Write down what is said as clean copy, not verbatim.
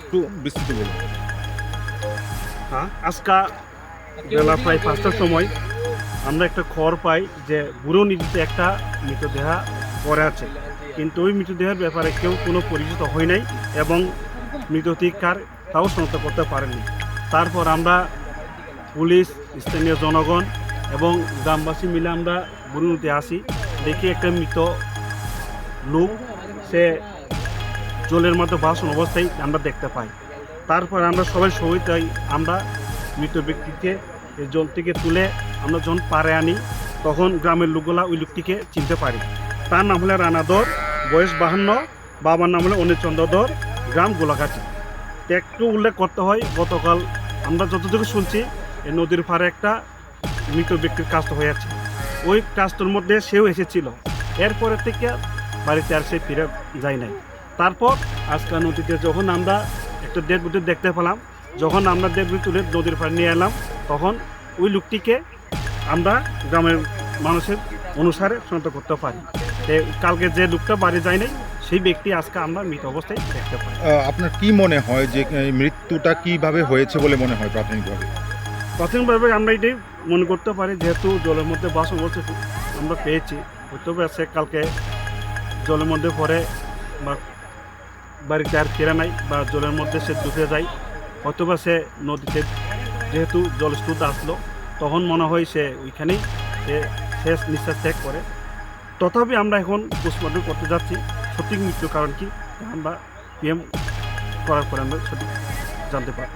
একটু বিস্তৃত বলুন। হ্যাঁ, আজকা বেলা প্রায় 5টার সময় আমরা একটা খবর পাই যে বুড়ো নদীতে একটা মৃতদেহ পড়ে আছে, কিন্তু ওই মৃতদেহের ব্যাপারে কেউ কোনো পরিচিত হয় নাই এবং মৃতদেহ কার তাও শনাক্ত করতে পারেনি। তারপর আমরা পুলিশ, স্থানীয় জনগণ এবং গ্রামবাসী মিলে আমরা বুড়ো নদীতে আসি, দেখি একটা মৃত লোক সে জলের মধ্যে ভাসমান অবস্থায় আমরা দেখতে পাই। তারপর আমরা সবাই সহিতাই আমরা মৃত ব্যক্তিকে এই জল থেকে তুলে আমরা যখন পাড়ে আনি, তখন গ্রামের লোকগুলা ওই লোকটিকে চিনতে পারি। তার নাম হলো রানাদর, বয়স 52, বাবার নাম হলো অনিচন্দ্রদর, গ্রাম গোলাঘাটি। তো একটু উল্লেখ করতে হয়, গতকাল আমরা যতটুকু শুনছি এই নদীর পাড়ে একটা মৃত ব্যক্তির কাজটা হয়েছে, ওই কাজটার মধ্যে সেও এসেছিল। এরপরে থেকে বাড়িতে আর সে ফিরে যায় নাই। তারপর আজকে নদীতে যখন আমরা একটা ডেড বডি দেখতে পেলাম, যখন আমরা ডেড বডি তুলে নদীর পাড়ে নিয়ে এলাম, তখন ওই লোকটিকে আমরা গ্রামের মানুষের অনুসারে শনাক্ত করতে পারি। কালকে যে লোকটা বাড়ি যায় নাই, সেই ব্যক্তি আজকে আমরা মৃত অবস্থায় দেখতে পাই। আপনার কি মনে হয় যে এই মৃত্যুটা কিভাবে হয়েছে বলে মনে হয় প্রাথমিকভাবে? প্রাথমিকভাবে আমরা এটাই মনে করতে পারি, যেহেতু জলের মধ্যে বাস অবস্থা আমরা পেয়েছি, হয়তো সে কালকে জলের মধ্যে পড়ে বা বাড়িতে আর ফেরা নাই বা জলের মধ্যে সে ডুবে যায়, অথবা সে নদীতে যেহেতু জলস্রোত আসলো, তখন মনে হয় সে ওইখানেই সে শেষ নিঃশ্বাস ত্যাগ করে। তথাপি আমরা এখন পোস্টমর্টম করতে যাচ্ছি, সঠিক মৃত্যুর কারণ কি আমরা পিএম করার পরে আমরা সঠিক জানতে পারি।